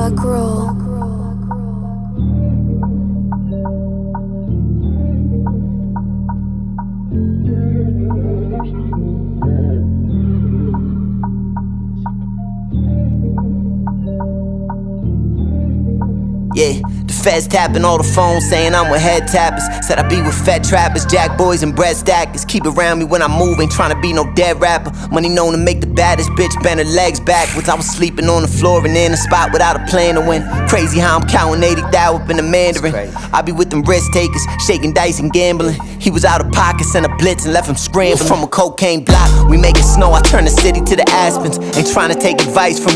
Buck roll. Yeah, the feds tapping all the phones saying I'm with head tappers. Said I be with fat trappers, jack boys and bread stackers. Keep around me when I move, ain't tryna be no dead rapper. Money known to make the baddest bitch bend her legs backwards. I was sleeping on the floor and in a spot without a plan to win. Crazy how I'm counting 80 thou up in the Mandarin. I be with them risk takers, shaking dice and gambling. He was out of pocket, sent a blitz and left him scrambling. From a cocaine block, we make it snow, I turn the city to the Aspens. Ain't tryna take advice from you